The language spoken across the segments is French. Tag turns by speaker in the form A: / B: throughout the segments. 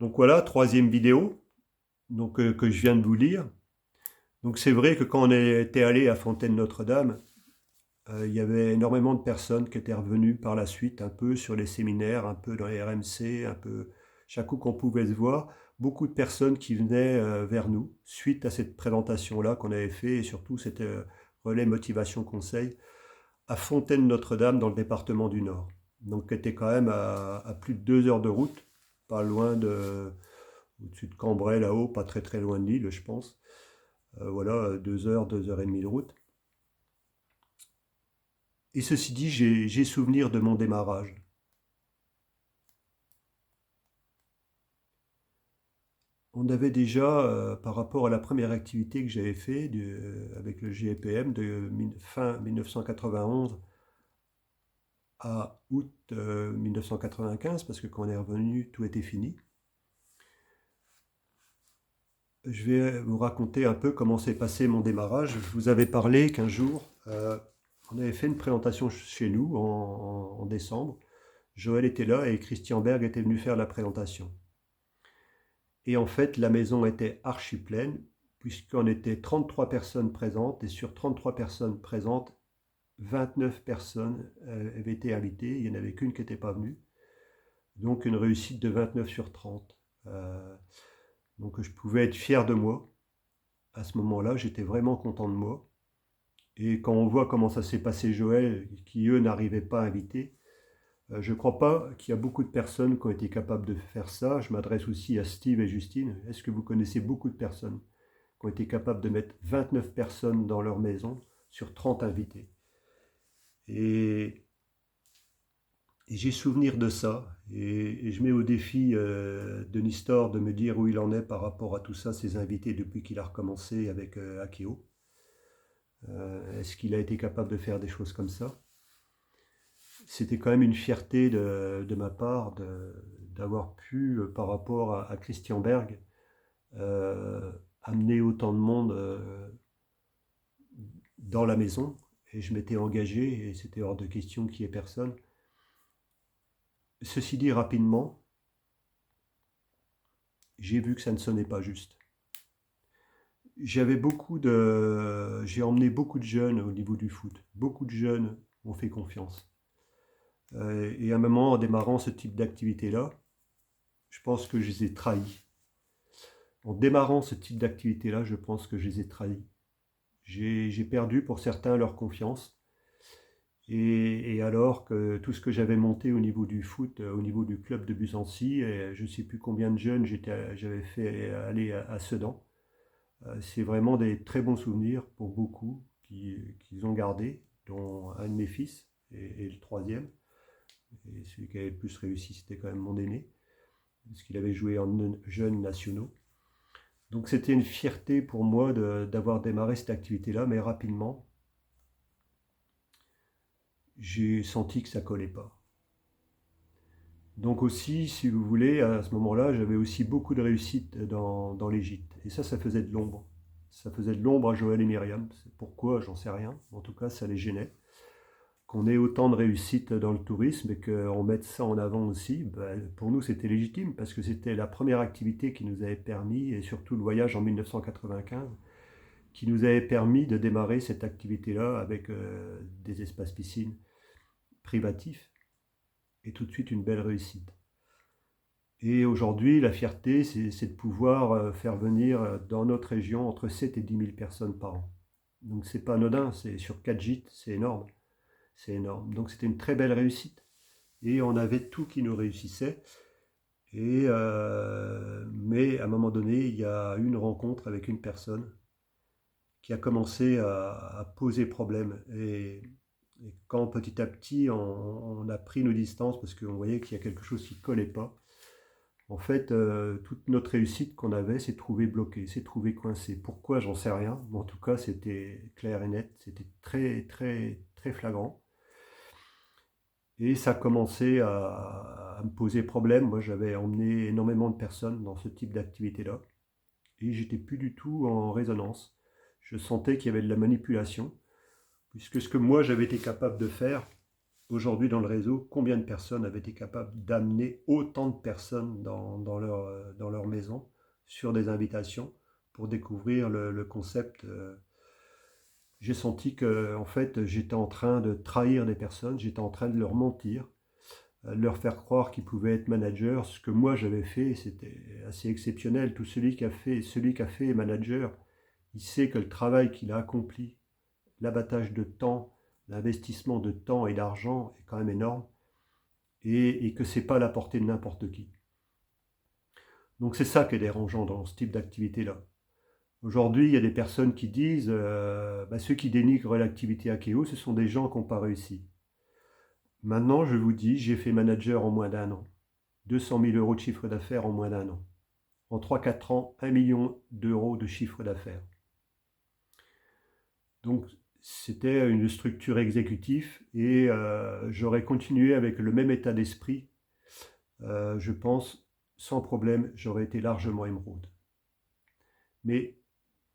A: Donc voilà, troisième vidéo que je viens de vous lire. Donc c'est vrai que quand on était allé à Fontaine-Notre-Dame, il y avait énormément de personnes qui étaient revenues par la suite, un peu sur les séminaires, un peu dans les RMC, un peu chaque coup qu'on pouvait se voir. Beaucoup de personnes qui venaient vers nous suite à cette présentation-là qu'on avait fait et surtout cette relais motivation conseil à Fontaine-Notre-Dame dans le département du Nord. Donc qui était quand même à plus de 2 heures de route, pas loin de au-dessus de Cambrai là-haut, pas très très loin de Lille, je pense. Voilà, 2 heures, 2 heures et demie de route. Et ceci dit, j'ai souvenir de mon démarrage. On avait déjà, par rapport à la première activité que j'avais fait avec le GEPM de fin 1991 à août 1995, parce que quand on est revenu, tout était fini. Je vais vous raconter un peu comment s'est passé mon démarrage. Je vous avais parlé qu'un jour, on avait fait une présentation chez nous en décembre. Joël était là et Christian Berg était venu faire la présentation. Et en fait, la maison était archi pleine, puisqu'on était 33 personnes présentes, et sur 33 personnes présentes, 29 personnes avaient été invitées, il n'y en avait qu'une qui n'était pas venue. Donc une réussite de 29 sur 30. Donc je pouvais être fier de moi. À ce moment-là, j'étais vraiment content de moi. Et quand on voit comment ça s'est passé Joël, qui eux n'arrivaient pas à inviter, je ne crois pas qu'il y a beaucoup de personnes qui ont été capables de faire ça. Je m'adresse aussi à Steve et Justine. Est-ce que vous connaissez beaucoup de personnes qui ont été capables de mettre 29 personnes dans leur maison sur 30 invités? Et, et j'ai souvenir de ça. Et je mets au défi de Nistor de me dire où il en est par rapport à tout ça, ses invités, depuis qu'il a recommencé avec Akeo. Est-ce qu'il a été capable de faire des choses comme ça? C'était quand même une fierté de ma part d'avoir pu, par rapport à Christian Berg, amener autant de monde dans la maison. Et je m'étais engagé et c'était hors de question qu'il n'y ait personne. Ceci dit, rapidement, j'ai vu que ça ne sonnait pas juste. J'ai emmené beaucoup de jeunes au niveau du foot. Beaucoup de jeunes m'ont fait confiance. Et à un moment, en démarrant ce type d'activité-là, je pense que je les ai trahis. En démarrant ce type d'activité-là, je pense que je les ai trahis. J'ai perdu pour certains leur confiance. Et alors que tout ce que j'avais monté au niveau du foot, au niveau du club de Busancy, et je ne sais plus combien de jeunes j'avais fait aller à Sedan, c'est vraiment des très bons souvenirs pour beaucoup qu'ils ont gardé, dont un de mes fils et le troisième. Et celui qui avait le plus réussi, c'était quand même mon aîné, parce qu'il avait joué en jeunes nationaux. Donc c'était une fierté pour moi d'avoir démarré cette activité-là, mais rapidement, j'ai senti que ça collait pas. Donc aussi, si vous voulez, à ce moment-là, j'avais aussi beaucoup de réussite dans les gîtes. Et ça faisait de l'ombre. Ça faisait de l'ombre à Joël et Myriam. Pourquoi, j'en sais rien. En tout cas, ça les gênait. Qu'on ait autant de réussite dans le tourisme et qu'on mette ça en avant aussi, ben, pour nous, c'était légitime parce que c'était la première activité qui nous avait permis, et surtout le voyage en 1995, qui nous avait permis de démarrer cette activité-là avec des espaces piscines privatifs et tout de suite une belle réussite. Et aujourd'hui, la fierté, c'est de pouvoir faire venir dans notre région entre 7 et 10 000 personnes par an. Donc c'est pas anodin, c'est sur 4 gîtes, c'est énorme. C'est énorme. Donc c'était une très belle réussite. Et on avait tout qui nous réussissait. Mais à un moment donné, il y a eu une rencontre avec une personne qui a commencé à poser problème. Et quand petit à petit on a pris nos distances parce qu'on voyait qu'il y a quelque chose qui ne collait pas, en fait, toute notre réussite qu'on avait s'est trouvée bloquée, s'est trouvée coincée. Pourquoi, j'en sais rien. Mais en tout cas, c'était clair et net, c'était très, très, très flagrant. Et ça a commencé à me poser problème. Moi, j'avais emmené énormément de personnes dans ce type d'activité-là. Et j'étais plus du tout en résonance. Je sentais qu'il y avait de la manipulation. Puisque ce que moi, j'avais été capable de faire, aujourd'hui dans le réseau, combien de personnes avaient été capables d'amener autant de personnes dans maison sur des invitations pour découvrir le concept. J'ai senti que en fait, j'étais en train de trahir des personnes, j'étais en train de leur mentir, de leur faire croire qu'ils pouvaient être managers. Ce que moi j'avais fait, c'était assez exceptionnel. Tout celui qui a fait manager, il sait que le travail qu'il a accompli, l'abattage de temps, l'investissement de temps et d'argent est quand même énorme et que c'est pas à la portée de n'importe qui. Donc c'est ça qui est dérangeant dans ce type d'activité-là. Aujourd'hui, il y a des personnes qui disent ceux qui dénigrent l'activité Akeo, ce sont des gens qui n'ont pas réussi. Maintenant, je vous dis, j'ai fait manager en moins d'un an. 200 000 euros de chiffre d'affaires en moins d'un an. En 3-4 ans, 1 million d'euros de chiffre d'affaires. Donc, c'était une structure exécutive et j'aurais continué avec le même état d'esprit. Je pense, sans problème, j'aurais été largement émeraude. Mais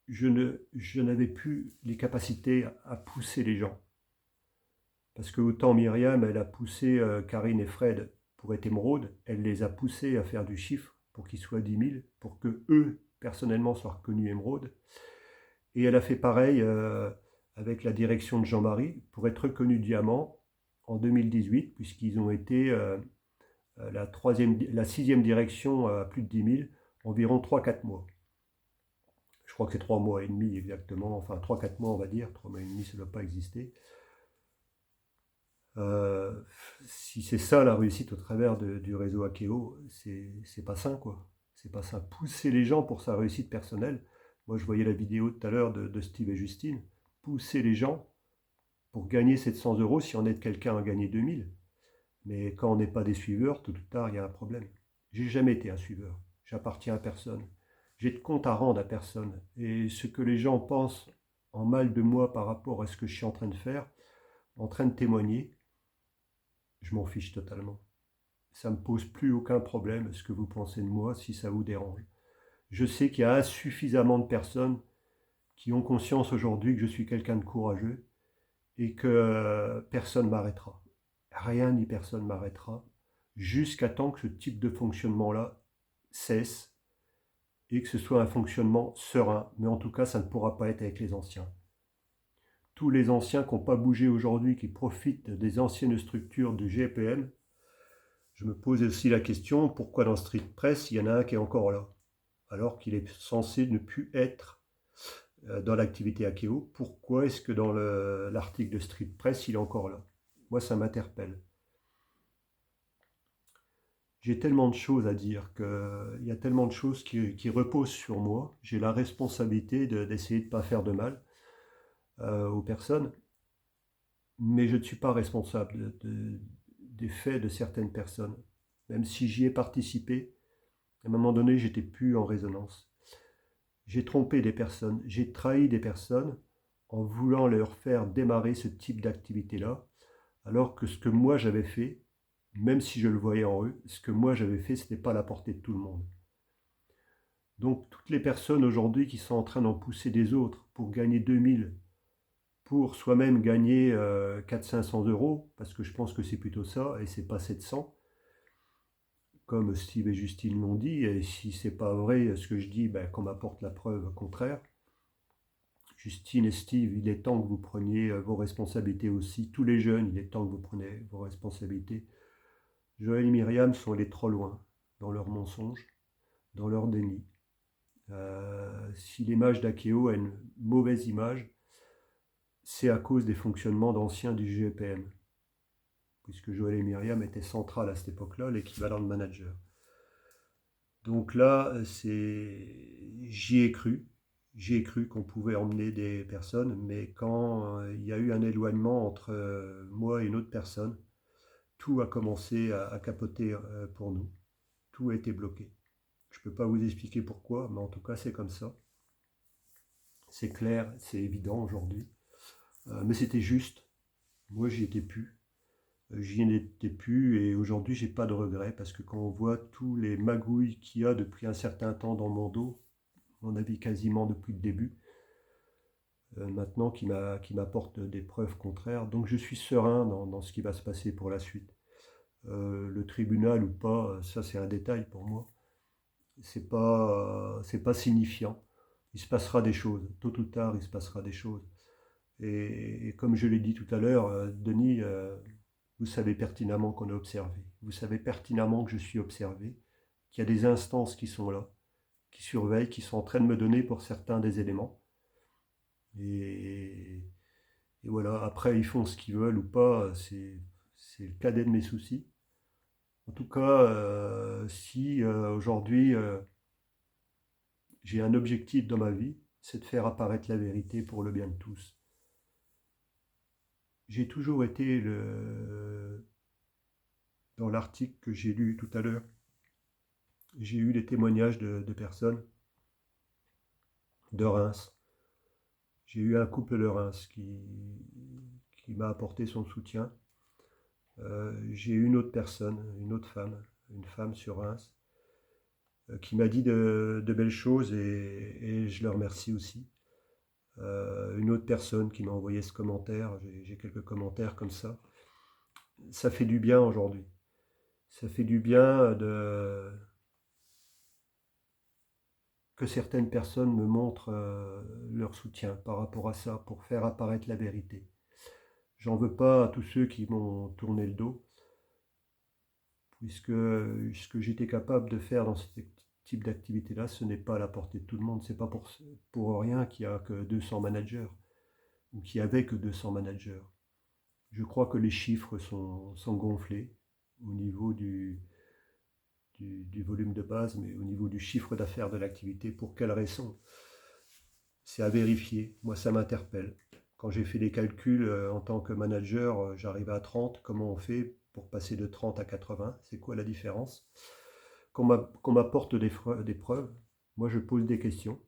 A: je n'avais plus les capacités à pousser les gens. Parce que autant Myriam, elle a poussé Karine et Fred pour être émeraude, elle les a poussés à faire du chiffre pour qu'ils soient 10 000, pour que eux, personnellement, soient reconnus émeraude. Et elle a fait pareil avec la direction de Jean-Marie pour être reconnu diamant en 2018, puisqu'ils ont été la sixième direction à plus de 10 000, environ 3-4 mois. Je crois que c'est 3 mois et demi exactement, enfin 3-4 mois on va dire, 3 mois et demi ça ne doit pas exister. Si c'est ça la réussite au travers du réseau Akeo, c'est pas sain quoi. C'est pas sain. Pousser les gens pour sa réussite personnelle. Moi je voyais la vidéo tout à l'heure de Steve et Justine. Pousser les gens pour gagner 700 euros si on aide quelqu'un à gagner 2000. Mais quand on n'est pas des suiveurs, tôt ou tard il y a un problème. J'ai jamais été un suiveur. J'appartiens à personne. J'ai de compte à rendre à personne. Et ce que les gens pensent en mal de moi par rapport à ce que je suis en train de faire, en train de témoigner, je m'en fiche totalement. Ça ne me pose plus aucun problème ce que vous pensez de moi si ça vous dérange. Je sais qu'il y a suffisamment de personnes qui ont conscience aujourd'hui que je suis quelqu'un de courageux et que personne ne m'arrêtera. Rien ni personne ne m'arrêtera jusqu'à temps que ce type de fonctionnement-là cesse et que ce soit un fonctionnement serein. Mais en tout cas, ça ne pourra pas être avec les anciens. Tous les anciens qui n'ont pas bougé aujourd'hui, qui profitent des anciennes structures du GPM, je me pose aussi la question, pourquoi dans Street Press, il y en a un qui est encore là, alors qu'il est censé ne plus être dans l'activité Akeo. Pourquoi est-ce que dans l'article de Street Press, il est encore là? Moi, ça m'interpelle. J'ai tellement de choses à dire, il y a tellement de choses qui reposent sur moi. J'ai la responsabilité d'essayer de ne pas faire de mal aux personnes, mais je ne suis pas responsable des faits de certaines personnes. Même si j'y ai participé, à un moment donné, j'étais plus en résonance. J'ai trompé des personnes, j'ai trahi des personnes en voulant leur faire démarrer ce type d'activité-là, alors que ce que moi j'avais fait, même si je le voyais en eux, ce que moi j'avais fait, ce n'était pas à la portée de tout le monde. Donc toutes les personnes aujourd'hui qui sont en train d'en pousser des autres pour gagner 2000, pour soi-même gagner 400-500 euros, parce que je pense que c'est plutôt ça, et c'est pas 700, comme Steve et Justine l'ont dit, et si c'est pas vrai ce que je dis, qu'on m'apporte la preuve contraire. Justine et Steve, il est temps que vous preniez vos responsabilités aussi. Tous les jeunes, il est temps que vous preniez vos responsabilités. Joël et Myriam sont allés trop loin dans leurs mensonges, dans leur déni. Si l'image d'Akeo a une mauvaise image, c'est à cause des fonctionnements d'anciens du GPM, puisque Joël et Myriam étaient centrales à cette époque-là, l'équivalent de manager. Donc là, j'y ai cru qu'on pouvait emmener des personnes, mais quand il y a eu un éloignement entre moi et une autre personne, tout a commencé à capoter pour nous. Tout a été bloqué. Je ne peux pas vous expliquer pourquoi, mais en tout cas, c'est comme ça. C'est clair, c'est évident aujourd'hui. Mais c'était juste. Moi, j'y étais plus. J'y étais plus et aujourd'hui, j'ai pas de regrets parce que quand on voit tous les magouilles qu'il y a depuis un certain temps dans mon dos, à mon avis quasiment depuis le début, maintenant qui m'apporte des preuves contraires. Donc je suis serein dans ce qui va se passer pour la suite. Le tribunal ou pas, ça c'est un détail pour moi. c'est pas signifiant. Il se passera des choses, tôt ou tard, il se passera des choses. Et comme je l'ai dit tout à l'heure, Denis, vous savez pertinemment qu'on est observé. Vous savez pertinemment que je suis observé, qu'il y a des instances qui sont là, qui surveillent, qui sont en train de me donner pour certains des éléments. Et, et voilà, après ils font ce qu'ils veulent ou pas, c'est le cadet de mes soucis. En tout cas, si aujourd'hui j'ai un objectif dans ma vie, c'est de faire apparaître la vérité pour le bien de tous. J'ai toujours été dans l'article que j'ai lu tout à l'heure, j'ai eu des témoignages de personnes de Reims. J'ai eu un couple de Reims qui m'a apporté son soutien. J'ai eu une autre personne, une femme sur Reims, qui m'a dit de belles choses et je le remercie aussi. Une autre personne qui m'a envoyé ce commentaire, j'ai quelques commentaires comme ça. Ça fait du bien aujourd'hui. Ça fait du bien que certaines personnes me montrent leur soutien par rapport à ça, pour faire apparaître la vérité. J'en veux pas à tous ceux qui m'ont tourné le dos, puisque ce que j'étais capable de faire dans ce type d'activité-là, ce n'est pas à la portée de tout le monde. C'est pas pour rien qu'il n'y a que 200 managers, ou qu'il n'y avait que 200 managers. Je crois que les chiffres sont gonflés au niveau du volume de base, mais au niveau du chiffre d'affaires de l'activité. Pour quelle raison? C'est à vérifier. Moi, ça m'interpelle. Quand j'ai fait des calculs en tant que manager, j'arrive à 30. Comment on fait pour passer de 30 à 80? C'est quoi la différence? Qu'on m'apporte des preuves. Moi, je pose des questions.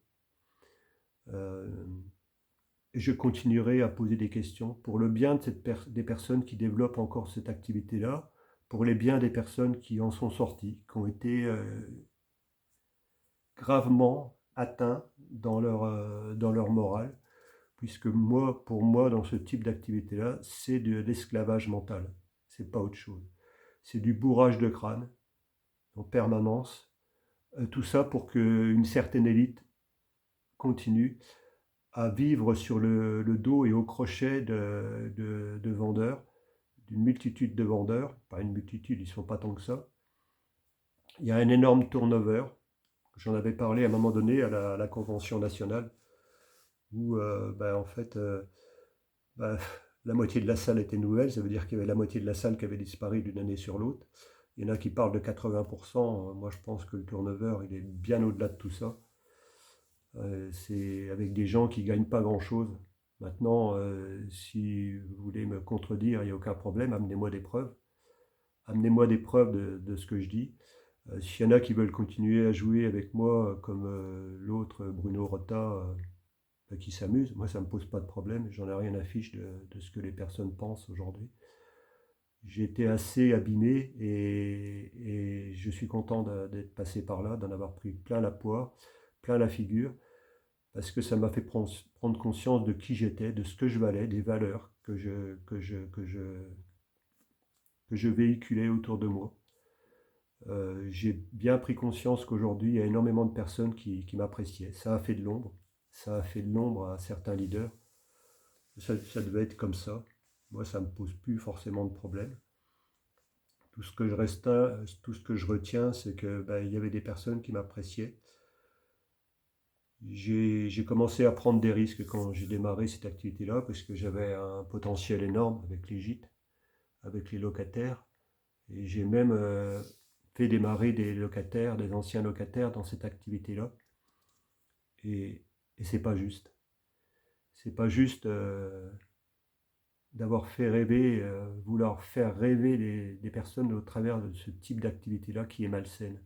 A: Et je continuerai à poser des questions pour le bien des personnes qui développent encore cette activité-là, pour les biens des personnes qui en sont sorties, qui ont été gravement atteints dans leur morale, puisque pour moi, dans ce type d'activité-là, c'est de l'esclavage mental. C'est pas autre chose. C'est du bourrage de crâne en permanence. Tout ça pour qu'une certaine élite continue à vivre sur le dos et au crochet de vendeurs, d'une multitude de vendeurs, pas une multitude, ils ne sont pas tant que ça. Il y a un énorme turnover, j'en avais parlé à un moment donné à la Convention nationale, où en fait, la moitié de la salle était nouvelle, ça veut dire qu'il y avait la moitié de la salle qui avait disparu d'une année sur l'autre. Il y en a qui parlent de 80%, moi je pense que le turnover il est bien au-delà de tout ça. C'est avec des gens qui ne gagnent pas grand-chose. Maintenant, si vous voulez me contredire, il n'y a aucun problème, amenez-moi des preuves. Amenez-moi des preuves de ce que je dis. S'il y en a qui veulent continuer à jouer avec moi, comme l'autre Bruno Rota, qui s'amuse, moi ça ne me pose pas de problème, j'en ai rien à fiche de ce que les personnes pensent aujourd'hui. J'ai été assez abîmé et je suis content d'être passé par là, d'en avoir pris plein la poire, plein la figure, parce que ça m'a fait prendre conscience de qui j'étais, de ce que je valais, des valeurs que je véhiculais autour de moi. J'ai bien pris conscience qu'aujourd'hui, il y a énormément de personnes qui m'appréciaient. Ça a fait de l'ombre. Ça a fait de l'ombre à certains leaders. Ça devait être comme ça. Moi, ça ne me pose plus forcément de problème. Tout ce que je retiens, c'est que il y avait des personnes qui m'appréciaient. J'ai commencé à prendre des risques quand j'ai démarré cette activité-là, parce que j'avais un potentiel énorme avec les gîtes, avec les locataires. Et j'ai même fait démarrer des anciens locataires dans cette activité-là. Et c'est pas juste. C'est pas juste d'avoir fait rêver, vouloir faire rêver des personnes au travers de ce type d'activité-là qui est malsaine.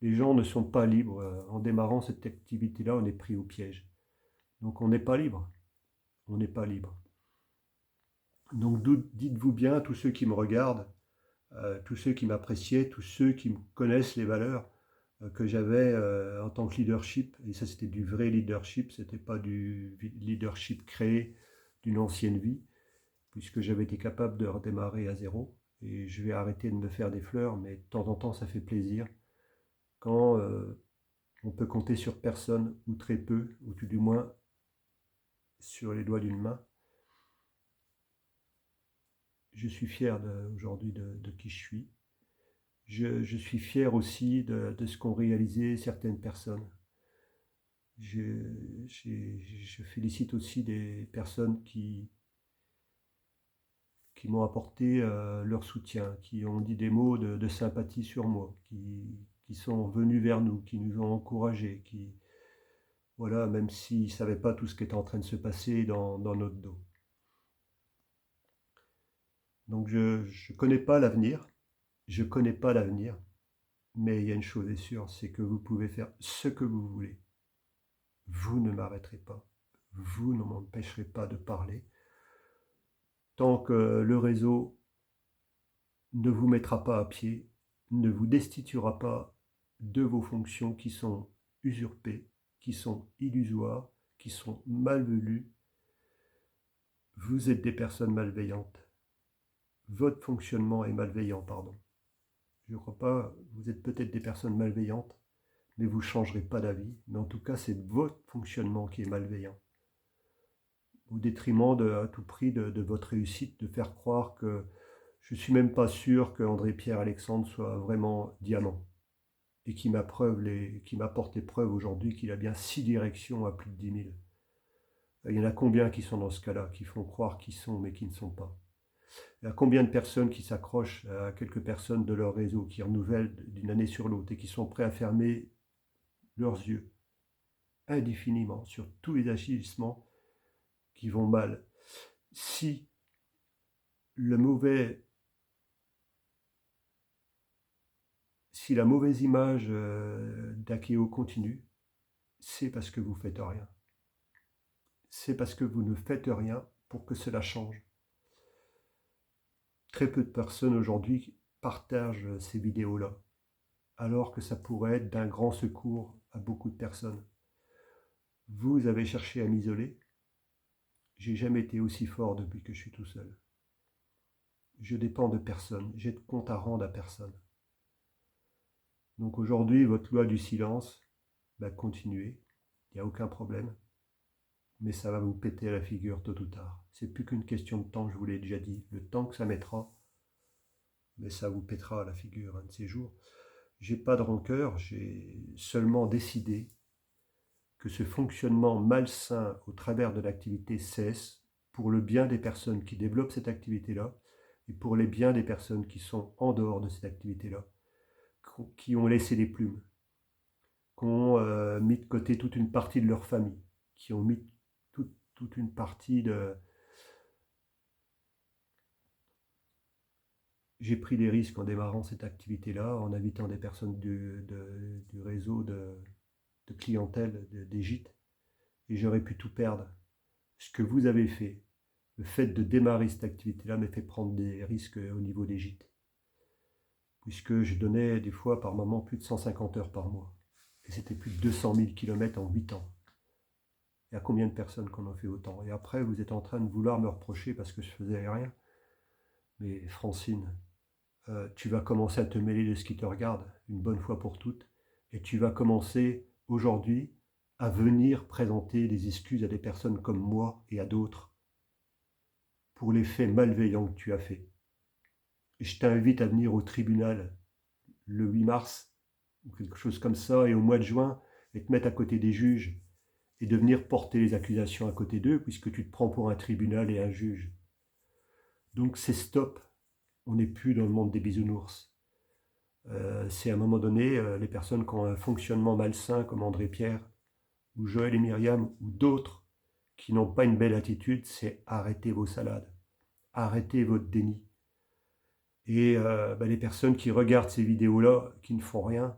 A: Les gens ne sont pas libres. En démarrant cette activité-là, on est pris au piège. Donc on n'est pas libre. On n'est pas libre. Donc dites-vous bien, tous ceux qui me regardent, tous ceux qui m'appréciaient, tous ceux qui connaissent les valeurs que j'avais en tant que leadership, et ça c'était du vrai leadership, c'était pas du leadership créé d'une ancienne vie, puisque j'avais été capable de redémarrer à zéro, et je vais arrêter de me faire des fleurs, mais de temps en temps ça fait plaisir quand on peut compter sur personne, ou très peu, ou tout du moins sur les doigts d'une main. Je suis fier aujourd'hui de qui je suis. Je suis fier aussi de ce qu'ont réalisé certaines personnes. Je félicite aussi des personnes qui m'ont apporté leur soutien, qui ont dit des mots de sympathie sur moi, qui sont venus vers nous, qui nous ont encouragés, voilà, même s'ils ne savaient pas tout ce qui était en train de se passer dans notre dos. Donc je ne connais pas l'avenir, mais il y a une chose est sûre, c'est que vous pouvez faire ce que vous voulez. Vous ne m'arrêterez pas, vous ne m'empêcherez pas de parler. Tant que le réseau ne vous mettra pas à pied, ne vous destituera pas de vos fonctions qui sont usurpées, qui sont illusoires, qui sont malvenues. Vous êtes des personnes malveillantes. Votre fonctionnement est malveillant, pardon. Je ne crois pas, vous êtes peut-être des personnes malveillantes, mais vous ne changerez pas d'avis. Mais en tout cas, c'est votre fonctionnement qui est malveillant. Au détriment à tout prix de votre réussite, de faire croire que je ne suis même pas sûr que André-Pierre Alexandre soit vraiment diamant. Et qui m'apporte les preuves aujourd'hui qu'il a bien 6 directions à plus de 10 000. Il y en a combien qui sont dans ce cas-là, qui font croire qu'ils sont, mais qui ne sont pas? Il y a combien de personnes qui s'accrochent à quelques personnes de leur réseau, qui renouvellent d'une année sur l'autre et qui sont prêts à fermer leurs yeux indéfiniment sur tous les agissements qui vont mal. Si la mauvaise image d'Akeo continue, c'est parce que vous ne faites rien. C'est parce que vous ne faites rien pour que cela change. Très peu de personnes aujourd'hui partagent ces vidéos-là, alors que ça pourrait être d'un grand secours à beaucoup de personnes. Vous avez cherché à m'isoler. J'ai jamais été aussi fort depuis que je suis tout seul. Je dépends de personne, j'ai de compte à rendre à personne. Donc aujourd'hui, votre loi du silence, continuez, il n'y a aucun problème. Mais ça va vous péter à la figure tôt ou tard. C'est plus qu'une question de temps, je vous l'ai déjà dit. Le temps que ça mettra, mais ça vous pètera à la figure un de ces jours. J'ai pas de rancœur, j'ai seulement décidé que ce fonctionnement malsain au travers de l'activité cesse pour le bien des personnes qui développent cette activité-là et pour les biens des personnes qui sont en dehors de cette activité-là, qui ont laissé les plumes, qui ont mis de côté toute une partie de leur famille, qui ont mis toute une partie de... J'ai pris des risques en démarrant cette activité-là, en invitant des personnes du réseau de clientèle des gîtes, et j'aurais pu tout perdre. Ce que vous avez fait, le fait de démarrer cette activité-là m'a fait prendre des risques au niveau des gîtes, puisque je donnais des fois par moment plus de 150 heures par mois, et c'était plus de 200 000 km en 8 ans. Il y a combien de personnes qu'on en fait autant? Et après, vous êtes en train de vouloir me reprocher parce que je faisais rien. Mais Francine, tu vas commencer à te mêler de ce qui te regarde, une bonne fois pour toutes, et tu vas commencer aujourd'hui à venir présenter des excuses à des personnes comme moi et à d'autres pour les faits malveillants que tu as faits. Et je t'invite à venir au tribunal le 8 mars, ou quelque chose comme ça, et au mois de juin, et te mettre à côté des juges, et de venir porter les accusations à côté d'eux, puisque tu te prends pour un tribunal et un juge. Donc c'est stop, on n'est plus dans le monde des bisounours. C'est à un moment donné, les personnes qui ont un fonctionnement malsain, comme André-Pierre, ou Joël et Myriam, ou d'autres, qui n'ont pas une belle attitude, c'est arrêtez vos salades, arrêtez votre déni. Et les personnes qui regardent ces vidéos-là, qui ne font rien,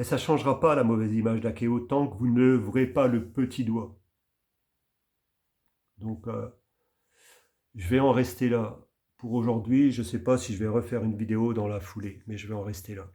A: ça ne changera pas la mauvaise image d'Akeo tant que vous ne lèverez pas le petit doigt. Donc, je vais en rester là. Pour aujourd'hui, je ne sais pas si je vais refaire une vidéo dans la foulée, mais je vais en rester là.